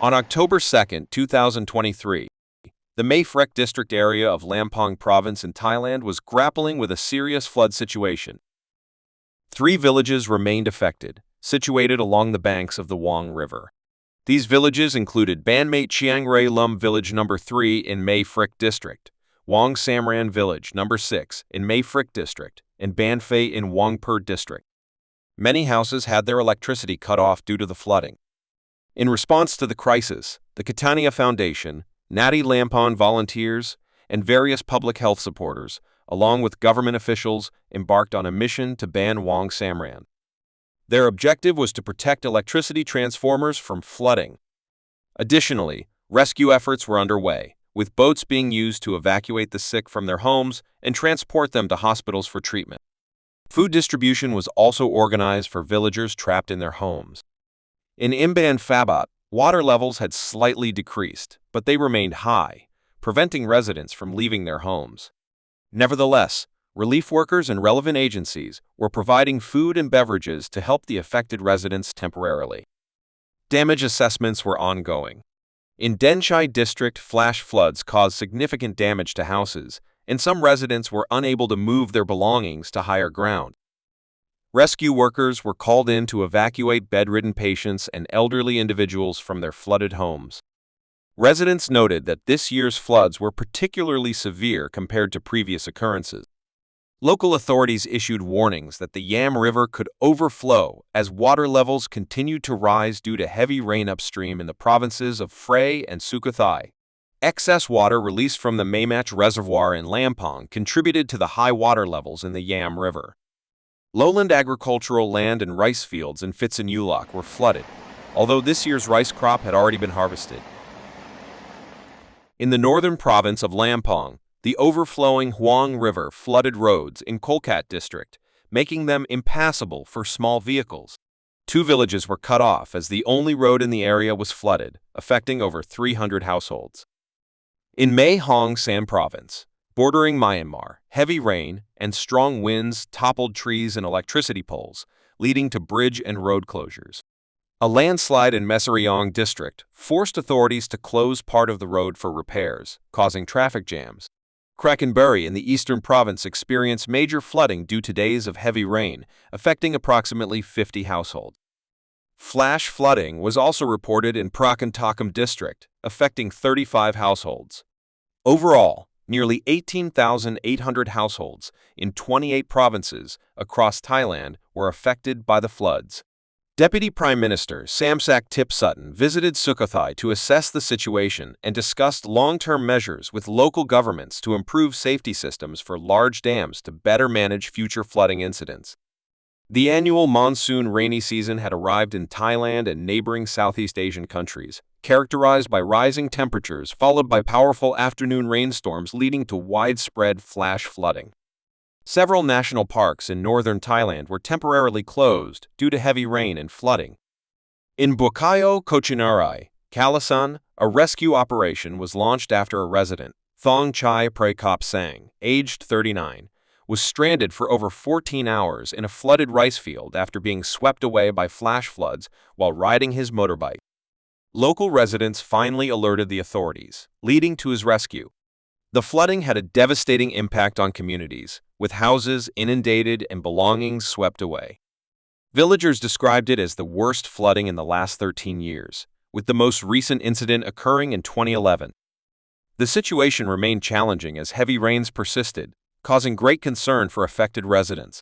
On October 2, 2023, the Mae Freck district area of Lampang province in Thailand was grappling with a serious flood situation. 3 villages remained affected, situated along the banks of the Wong River. These villages included Ban Mate Chiang Rai Lum Village No. 3 in Mae Freck District, Wong Samran Village No. 6 in Mae Freck District, and Ban Phai in Wong Pur District. Many houses had their electricity cut off due to the flooding. In response to the crisis, the Catania Foundation, Nadi Lampang volunteers, and various public health supporters, along with government officials, embarked on a mission to ban Wong Samran. Their objective was to protect electricity transformers from flooding. Additionally, rescue efforts were underway, with boats being used to evacuate the sick from their homes and transport them to hospitals for treatment. Food distribution was also organized for villagers trapped in their homes. In Imban Phabat, water levels had slightly decreased, but they remained high, preventing residents from leaving their homes. Nevertheless, relief workers and relevant agencies were providing food and beverages to help the affected residents temporarily. Damage assessments were ongoing. In Denchai district, flash floods caused significant damage to houses, and some residents were unable to move their belongings to higher ground. Rescue workers were called in to evacuate bedridden patients and elderly individuals from their flooded homes. Residents noted that this year's floods were particularly severe compared to previous occurrences. Local authorities issued warnings that the Yam River could overflow as water levels continued to rise due to heavy rain upstream in the provinces of Phrae and Sukhothai. Excess water released from the Maymach Reservoir in Lampang contributed to the high water levels in the Yam River. Lowland agricultural land and rice fields in Phitsanulok were flooded, although this year's rice crop had already been harvested. In the northern province of Lampang, the overflowing Wong River flooded roads in Kolkat district, making them impassable for small vehicles. 2 villages were cut off as the only road in the area was flooded, affecting over 300 households. In Mae Hong San province, bordering Myanmar, heavy rain and strong winds toppled trees and electricity poles, leading to bridge and road closures. A landslide in Mesariong district forced authorities to close part of the road for repairs, causing traffic jams. Krakenbury in the eastern province experienced major flooding due to days of heavy rain, affecting approximately 50 households. Flash flooding was also reported in Prakantakam district, affecting 35 households. Overall, nearly 18,800 households in 28 provinces across Thailand were affected by the floods. Deputy Prime Minister Samsak Sutton visited Sukhothai to assess the situation and discussed long-term measures with local governments to improve safety systems for large dams to better manage future flooding incidents. The annual monsoon rainy season had arrived in Thailand and neighboring Southeast Asian countries, characterized by rising temperatures followed by powerful afternoon rainstorms leading to widespread flash flooding. Several national parks in northern Thailand were temporarily closed due to heavy rain and flooding. In Bukayo Kochinarai, Kalasan, a rescue operation was launched after a resident, Thong Chai Prakop Sang, aged 39, was stranded for over 14 hours in a flooded rice field after being swept away by flash floods while riding his motorbike. Local residents finally alerted the authorities, leading to his rescue. The flooding had a devastating impact on communities, with houses inundated and belongings swept away. Villagers described it as the worst flooding in the last 13 years, with the most recent incident occurring in 2011. The situation remained challenging as heavy rains persisted, causing great concern for affected residents.